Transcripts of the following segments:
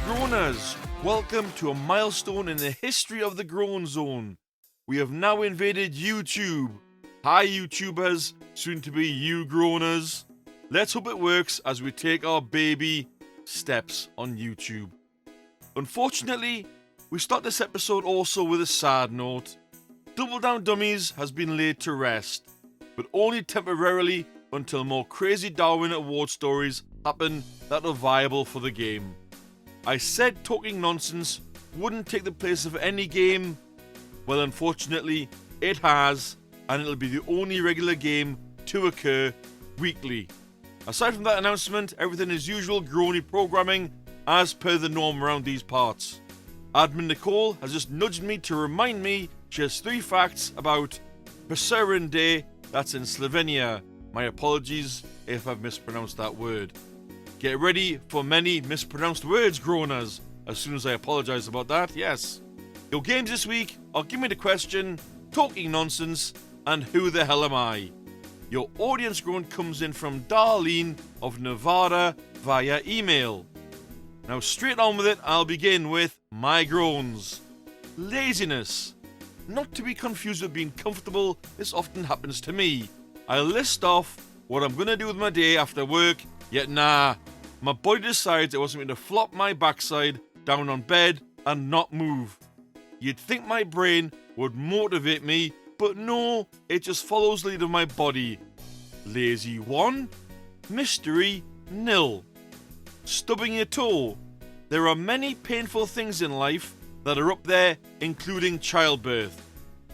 Groaners, welcome to a milestone in the history of the Groan Zone. We have now invaded YouTube. Hi YouTubers, soon to be you Groaners. Let's hope it works as we take our baby steps on YouTube. Unfortunately, we start this episode also with a sad note. Double Down Dummies has been laid to rest, but only temporarily until more crazy Darwin Award stories happen that are viable for the game. I said Talking Nonsense wouldn't take the place of any game. Well, unfortunately, it has, and it'll be the only regular game to occur weekly. Aside from that announcement, everything is usual Groany programming as per the norm around these parts. Admin Nicole has just nudged me to remind me she has 3 facts about Prešeren Day, that's in Slovenia. My apologies if I've mispronounced that word. Get ready for many mispronounced words, Groaners, as soon as I apologise about that, yes. Your games this week are Gimme the Question, Talking Nonsense, and Who the Hell Am I? Your audience groan comes in from Darlene of Nevada via email. Now straight on with it, I'll begin with my groans. Laziness. Not to be confused with being comfortable, this often happens to me. I list off what I'm going to do with my day after work, yet nah. My body decides it wants me to flop my backside down on bed and not move. You'd think my brain would motivate me, but no, it just follows the lead of my body. Lazy 1, mystery 0. Stubbing your toe. There are many painful things in life that are up there, including childbirth.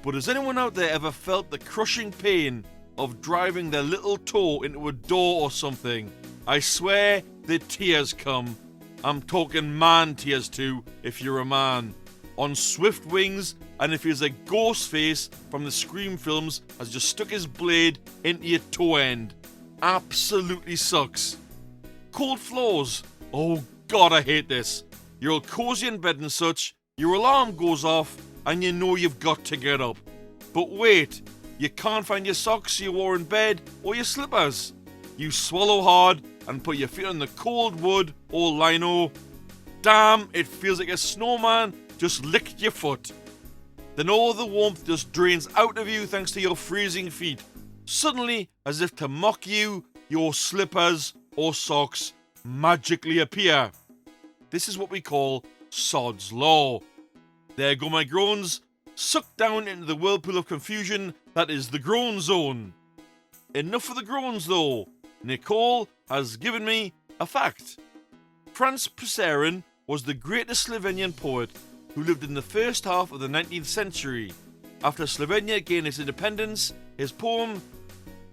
But has anyone out there ever felt the crushing pain of driving their little toe into a door or something? I swear the tears come. I'm talking man tears too, if you're a man. On swift wings, and if he's a ghost face from the Scream films has just stuck his blade into your toe end. Absolutely sucks. Cold floors. Oh god, I hate this. You're all cozy in bed and such, your alarm goes off, and you know you've got to get up. But wait, you can't find your socks you wore in bed or your slippers. You swallow hard and put your feet on the cold wood or lino. Damn, it feels like a snowman just licked your foot. Then all the warmth just drains out of you thanks to your freezing feet. Suddenly, as if to mock you, your slippers or socks magically appear. This is what we call Sod's Law. There go my groans, sucked down into the whirlpool of confusion that is the Groan Zone. Enough of the groans though. Nicole has given me a fact. Franz Prešeren was the greatest Slovenian poet who lived in the first half of the 19th century. After Slovenia gained its independence, his poem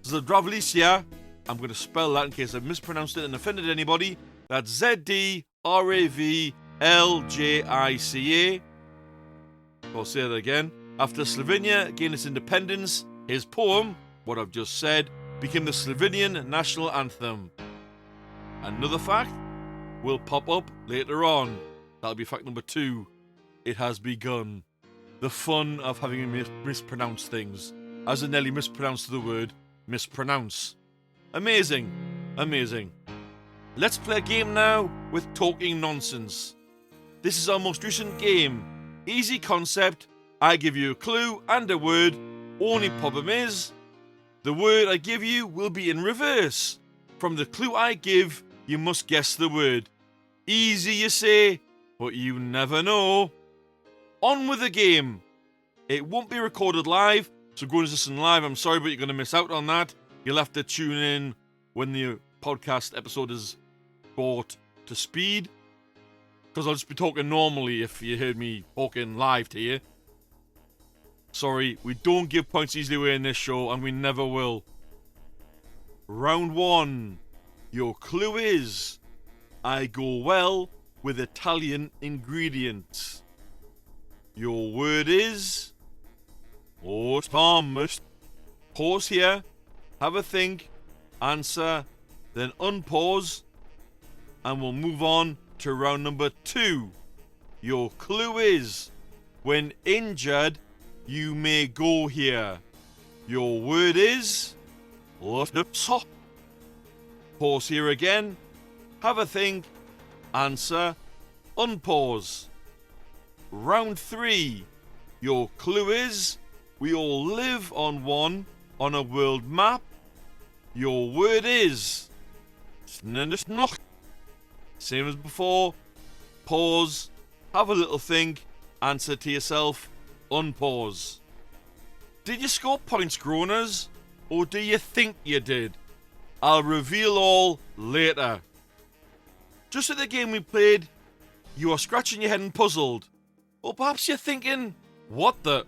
Zdravljica, I'm going to spell that in case I've mispronounced it and offended anybody, that's Zdravljica. I'll say that again. After Slovenia gained its independence, his poem, what I've just said, became the Slovenian national anthem. Another fact will pop up later on. That'll be fact number 2. It has begun. The fun of having mispronounced things. As in nearly mispronounced the word mispronounce. Amazing. Amazing. Let's play a game now with Talking Nonsense. This is our most recent game. Easy concept. I give you a clue and a word. Only problem is, the word I give you will be in reverse. From the clue I give, you must guess the word. Easy, you say, but you never know. On with the game. It won't be recorded live, so go and listen live. I'm sorry, but you're going to miss out on that. You'll have to tune in when the podcast episode is brought to speed. Because I'll just be talking normally if you heard me talking live to you. Sorry, we don't give points easily away in this show, and we never will. Round 1. Your clue is, I go well with Italian ingredients. Your word is... Thomas. Pause here, have a think, answer, then unpause, and we'll move on to round number 2. Your clue is, when injured, you may go here. Your word is... Pause here again, have a think, answer, unpause. Round 3. Your clue is, we all live on one on a world map. Your word is... Same as before, pause, have a little think, answer to yourself, unpause. Did you score points, Groaners? Or do you think you did? I'll reveal all later. Just like the game we played, you are scratching your head and puzzled. Or perhaps you're thinking, what the...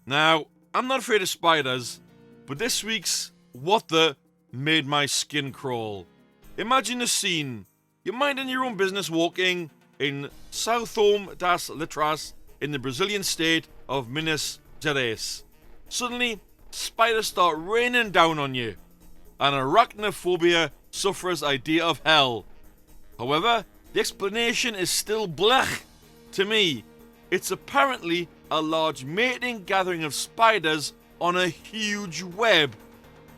Now, I'm not afraid of spiders, but this week's what the made my skin crawl. Imagine the scene. You're minding your own business walking in São das Letras in the Brazilian state of Minas Gerais. Suddenly, spiders start raining down on you. An arachnophobia sufferer's idea of hell. However, the explanation is still blech to me. It's apparently a large mating gathering of spiders on a huge web.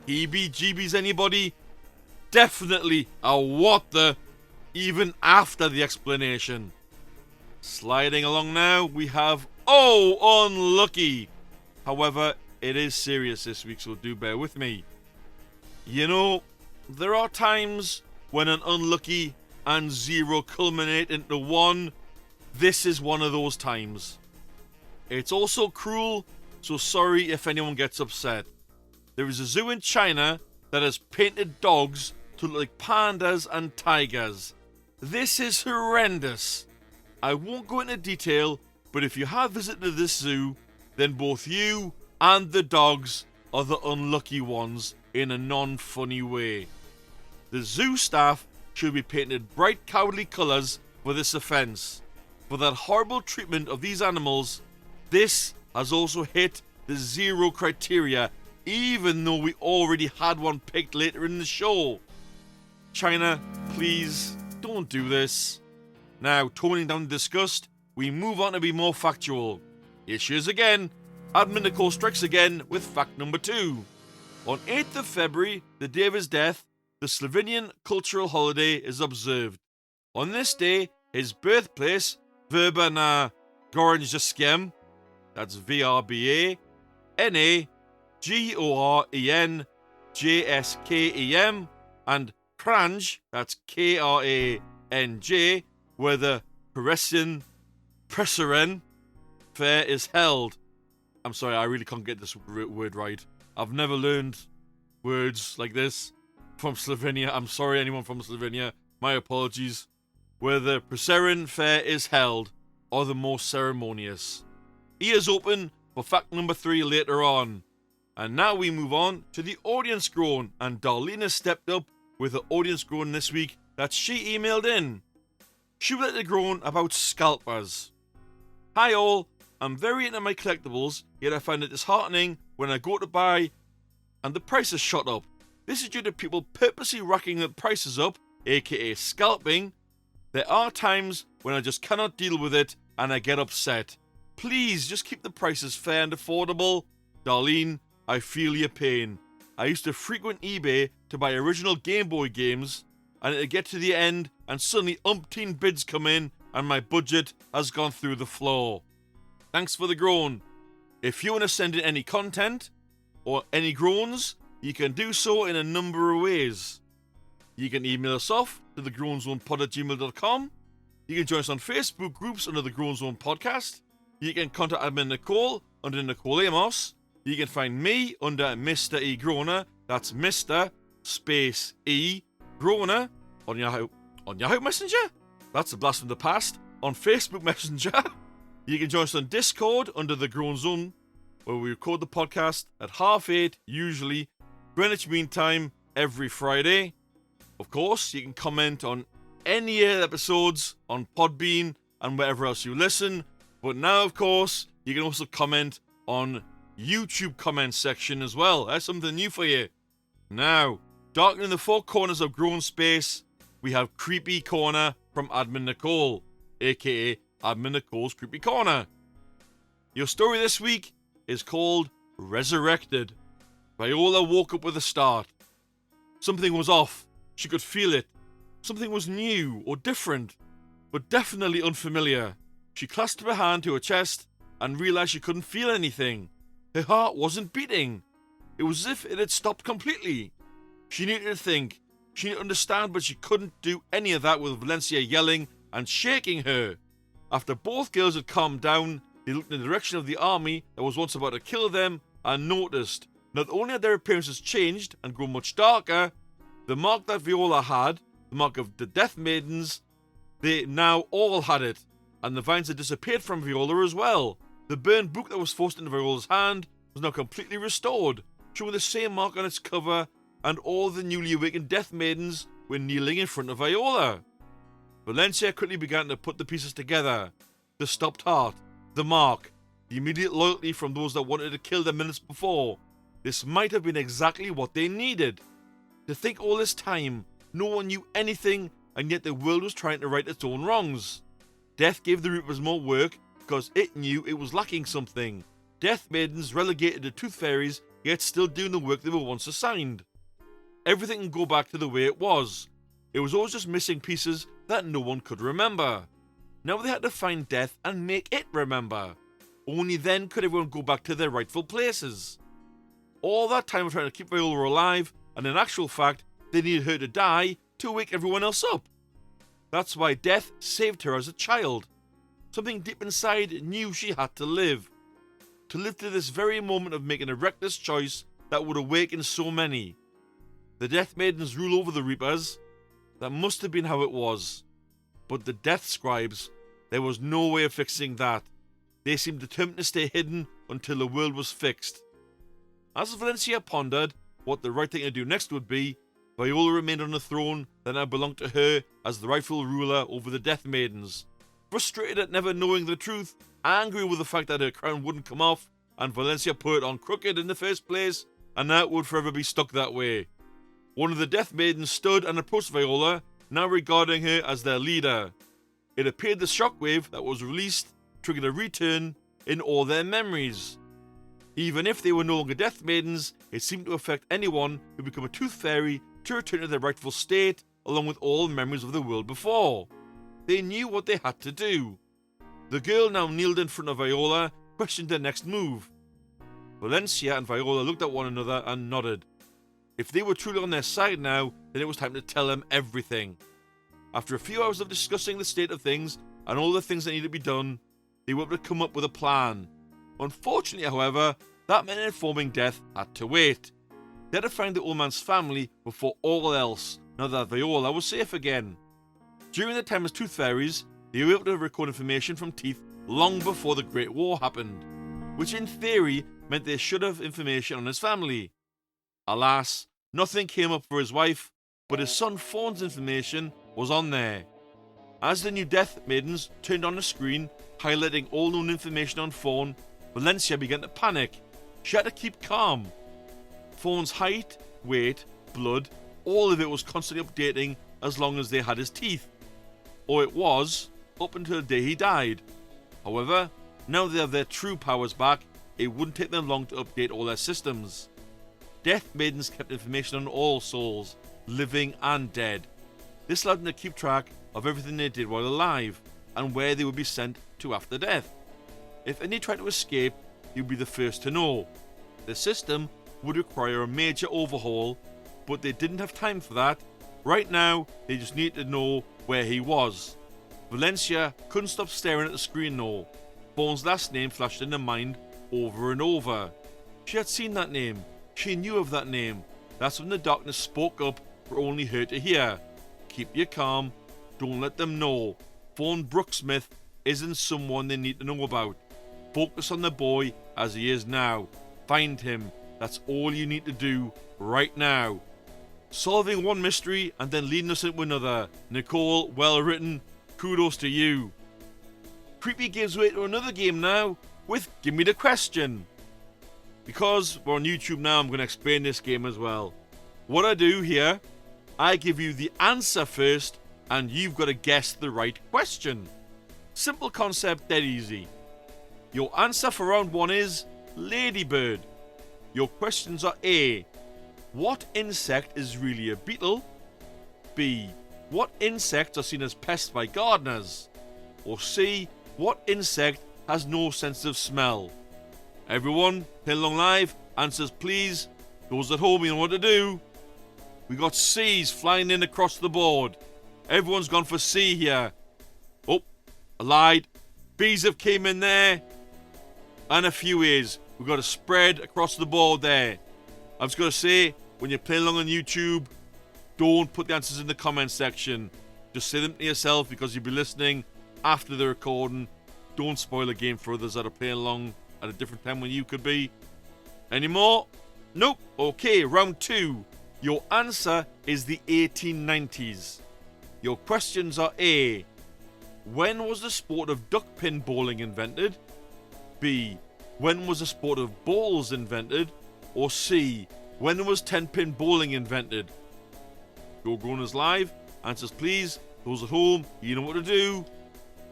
Heebie-jeebies, anybody? Definitely a what the, even after the explanation. Sliding along now, we have unlucky. However, it is serious this week, so do bear with me. You know, there are times when an unlucky and 0 culminate into 1. This is one of those times. It's also cruel, so sorry if anyone gets upset. There is a zoo in China that has painted dogs to look like pandas and tigers. This is horrendous. I won't go into detail, but if you have visited this zoo, then both you and the dogs are the unlucky ones in a non-funny way. The zoo staff should be painted bright cowardly colours for this offence. For that horrible treatment of these animals, this has also hit the 0 criteria, even though we already had one picked later in the show. China, please, don't do this. Now, toning down the disgust, we move on to be more factual. Here she is again. Admin Nicole strikes again with fact number 2. On 8th of February, the day of his death, the Slovenian cultural holiday is observed. On this day, his birthplace, Verba na Gorenjskem, that's VRBA-NAGORENJSKEM, and Kranj, that's KRANJ, where the Preseren fair is held. I'm sorry, I really can't get this word right. I've never learned words like this from Slovenia. I'm sorry, anyone from Slovenia. My apologies. Where the Preseren fair is held, or the most ceremonious. Ears open for fact number 3 later on. And now we move on to the audience groan, and Darlene has stepped up with the audience groan this week that she emailed in. She would like to groan about scalpers. Hi all, I'm very into my collectibles, yet I find it disheartening when I go to buy and the prices shot up. This is due to people purposely racking the prices up, aka scalping. There are times when I just cannot deal with it and I get upset. Please just keep the prices fair and affordable. Darlene, I feel your pain. I used to frequent eBay to buy original Game Boy games, and it'd get to the end and suddenly umpteen bids come in and my budget has gone through the floor. Thanks for the groan. If you want to send in any content or any groans, you can do so in a number of ways. You can email us off to thegroanzonepod@gmail.com. You can join us on Facebook groups under the Groan Zone Podcast. You can contact admin Nicole under Nicole Amos. You can find me under Mr. E. Groaner. That's Mr. Space E. Groaner on Yahoo Messenger. That's a blast from the past. On Facebook Messenger. You can join us on Discord under the Groan Zone, where we record the podcast at 8:30, usually Greenwich Mean Time, every Friday. Of course, you can comment on any episodes on Podbean and wherever else you listen. But now, of course, you can also comment on YouTube comment section as well. That's something new for you. Now, darkening the four corners of Groan Space, we have Creepy Corner from Admin Nicole, aka Admin Nicole's Creepy Corner. Your story this week is called Resurrected. Viola woke up with a start. Something was off. She could feel it. Something was new or different, but definitely unfamiliar. She clasped her hand to her chest and realized she couldn't feel anything. Her heart wasn't beating. It was as if it had stopped completely. She needed to think. She needed to understand, but she couldn't do any of that with Valencia yelling and shaking her. After both girls had calmed down, they looked in the direction of the army that was once about to kill them and noticed not only had their appearances changed and grown much darker, the mark that Viola had, the mark of the Death Maidens, they now all had it, and the vines had disappeared from Viola as well. The burned book that was forced into Viola's hand was now completely restored, showing the same mark on its cover, and all the newly awakened Death Maidens were kneeling in front of Viola. Valencia quickly began to put the pieces together. The stopped heart, the mark, the immediate loyalty from those that wanted to kill them minutes before. This might have been exactly what they needed. To think all this time, no one knew anything, and yet the world was trying to right its own wrongs. Death gave the Reapers more work because it knew it was lacking something. Death Maidens relegated to Tooth Fairies, yet still doing the work they were once assigned. Everything can go back to the way it was. It was always just missing pieces that no one could remember. Now they had to find Death and make it remember. Only then could everyone go back to their rightful places. All that time of trying to keep Viola alive, and in actual fact, they needed her to die to wake everyone else up. That's why Death saved her as a child. Something deep inside knew she had to live. To live to this very moment of making a reckless choice that would awaken so many. The Death Maidens rule over the Reapers. That must have been how it was. But the Death Scribes, there was no way of fixing that. They seemed determined to stay hidden until the world was fixed. As Valencia pondered what the right thing to do next would be, Viola remained on the throne that now belonged to her as the rightful ruler over the Death Maidens. Frustrated at never knowing the truth, angry with the fact that her crown wouldn't come off, and Valencia put it on crooked in the first place, and now it would forever be stuck that way. One of the Death Maidens stood and approached Viola, now regarding her as their leader. It appeared the shockwave that was released triggered a return in all their memories. Even if they were no longer Death Maidens, it seemed to affect anyone who became a Tooth Fairy to return to their rightful state, along with all memories of the world before. They knew what they had to do. The girl now kneeled in front of Viola, questioned their next move. Valencia and Viola looked at one another and nodded. If they were truly on their side now, then it was time to tell them everything. After a few hours of discussing the state of things and all the things that needed to be done, they were able to come up with a plan. Unfortunately, however, that meant informing Death had to wait. They had to find the old man's family before all else, now that Viola was safe again. During the time as Tooth Fairies, they were able to record information from Teeth long before the Great War happened, which in theory meant they should have information on his family. Alas, nothing came up for his wife, but his son Fawn's information was on there. As the new Death Maidens turned on the screen, highlighting all known information on Fawn, Valencia began to panic. She had to keep calm. Fawn's height, weight, blood, all of it was constantly updating as long as they had his teeth. Or it was, up until the day he died. However, now they have their true powers back, it wouldn't take them long to update all their systems. Death Maidens kept information on all souls, living and dead. This allowed them to keep track of everything they did while alive, and where they would be sent to after death. If any tried to escape, they would be the first to know. The system would require a major overhaul, but they didn't have time for that. Right now, they just needed to know where he was. Valencia couldn't stop staring at the screen though. Fawn's last name flashed in her mind over and over. She had seen that name. She knew of that name. That's when the darkness spoke up for only her to hear. Keep you calm. Don't let them know. Fawn Brooksmith isn't someone they need to know about. Focus on the boy as he is now. Find him. That's all you need to do right now. solving one mystery and then leading us into another. Nicole, well written, kudos to you. Creepy gives way to another game now with Gimme the Question. Because we're on YouTube now, I'm going to explain this game as well. What I do here, I give you the answer first and you've got to guess the right question. Simple concept, dead easy. Your answer for round 1 is ladybird. Your questions are A. What insect is really a beetle? B. What insects are seen as pests by gardeners? Or C. What insect has no sense of smell? Everyone, playing along live, answers please. Those at home, you know what to do. We got C's flying in across the board. Everyone's gone for C here. Oh, I lied. B's have came in there. And a few A's. We've got a spread across the board there. I've just got to say, when you're playing along on YouTube, don't put the answers in the comment section. Just say them to yourself because you'll be listening after the recording. Don't spoil the game for others that are playing along at a different time when you could be. Any more? Nope. Okay, round 2. Your answer is the 1890s. Your questions are A. When was the sport of duckpin bowling invented? B. When was the sport of balls invented? Or C. When was 10-pin bowling invented? Go Groaners live. Answers please. Those at home, you know what to do.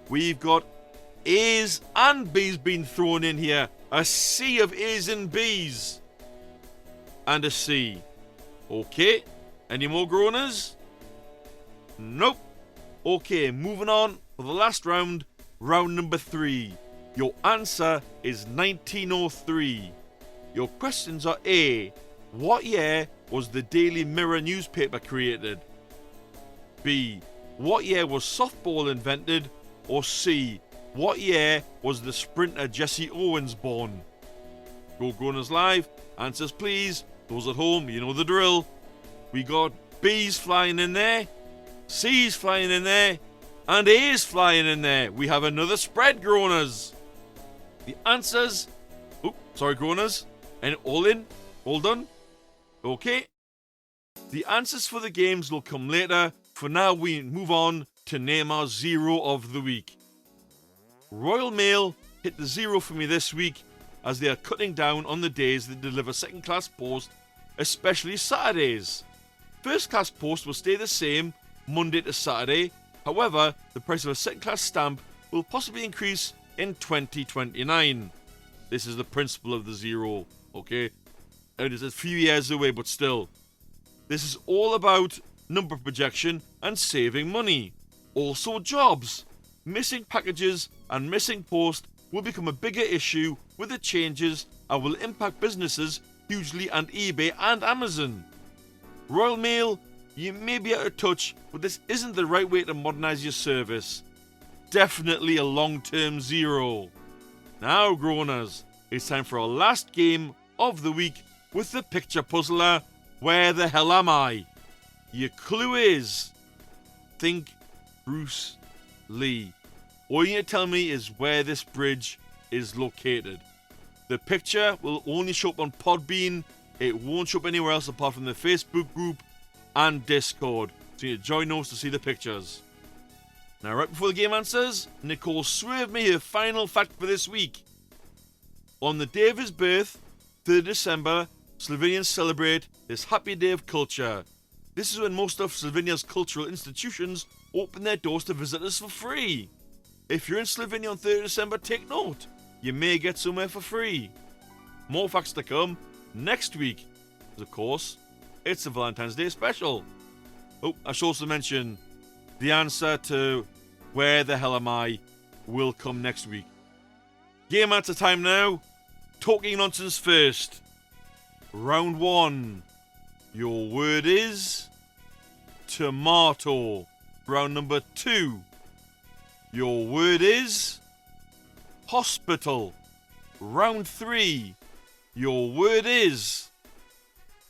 We've got A's and B's being thrown in here. A sea of A's and B's. And a C. Okay. Any more Groaners? Nope. Okay, moving on for the last round. Round number 3. Your answer is 1903. Your questions are A. What year was the Daily Mirror newspaper created? B. What year was softball invented? Or C. What year was the sprinter Jesse Owens born? Go Groaners live. Answers please. Those at home, you know the drill. We got B's flying in there, C's flying in there, and A's flying in there. We have another spread, Groaners. The answers... sorry, Groaners. And all in? All done? Okay. The answers for the games will come later. For now, we move on to name our zero of the week. Royal Mail hit the zero for me this week as they are cutting down on the days they deliver second class post, especially Saturdays. First class post will stay the same Monday to Saturday. However, the price of a second class stamp will possibly increase in 2029. This is the principle of the zero, okay? It is a few years away, but still. This is all about number projection and saving money. Also jobs. Missing packages and missing post will become a bigger issue with the changes and will impact businesses hugely and eBay and Amazon. Royal Mail, you may be out of touch, but this isn't the right way to modernise your service. Definitely a long-term zero. Now, Groaners, it's time for our last game of the week with the picture puzzler, Where the Hell Am I? Your clue is, think Bruce Lee. All you need to tell me is where this bridge is located. The picture will only show up on Podbean. It won't show up anywhere else apart from the Facebook group and Discord. So you join those to see the pictures. Now, right before the game answers, Nicole swerved me her final fact for this week. On the day of his birth, 3rd December, Slovenians celebrate this happy day of culture. This is when most of Slovenia's cultural institutions open their doors to visitors for free. If you're in Slovenia on 3rd December, take note. You may get somewhere for free. More facts to come next week. Because of course, it's a Valentine's Day special. Oh, I should also mention the answer to Where the Hell Am I will come next week. Game answer time now. Talking nonsense first. Round 1. Your word is tomato. Round number 2. Your word is hospital. Round 3. Your word is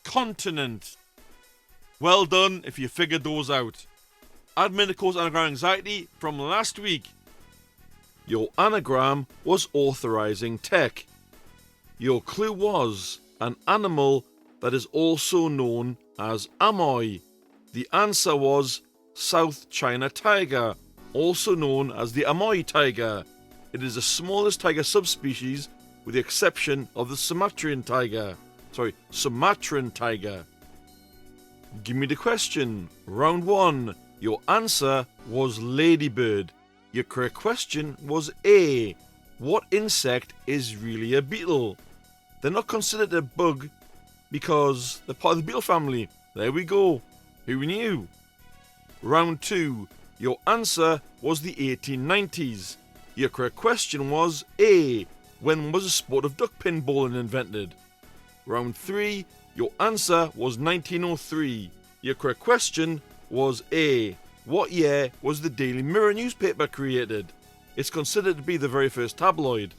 continent. Well done if you figured those out. Admin of course anagram anxiety from last week. Your anagram was authorizing tech. Your clue was an animal that is also known as Amoy? The answer was South China tiger, also known as the Amoy tiger. It is the smallest tiger subspecies with the exception of the Sumatran tiger. Give me the question. Round 1. Your answer was ladybird. Your correct question was A. What insect is really a beetle? They're not considered a bug because they're part of the beetle family. There we go. Who knew? Round 2. Your answer was the 1890s. Your correct question was A. When was the sport of duck pin bowling invented? Round 3. Your answer was 1903. Your correct question was A. What year was the Daily Mirror newspaper created? It's considered to be the very first tabloid.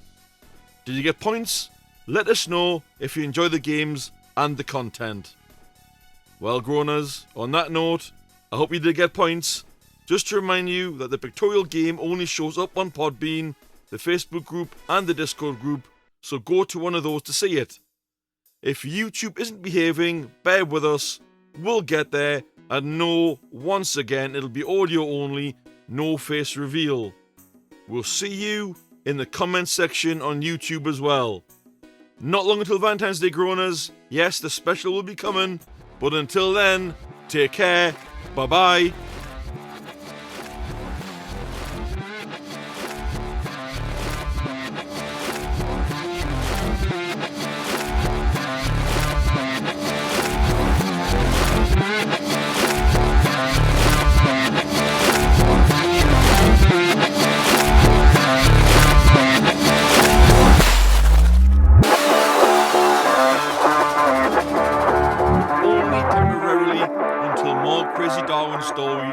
Did you get points? Let us know if you enjoy the games and the content. Well, Groaners, on that note, I hope you did get points. Just to remind you that the pictorial game only shows up on Podbean, the Facebook group and the Discord group, so go to one of those to see it. If YouTube isn't behaving, bear with us, we'll get there, and no, once again, it'll be audio only, no face reveal. We'll see you in the comment section on YouTube as well. Not long until Valentine's Day, Groaners. Yes, the special will be coming, but until then, take care, bye-bye. Story.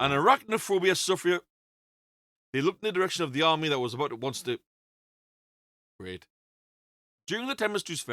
An arachnophobia sufferer. They looked in the direction of the army that was about to. Great. During the Tempestuous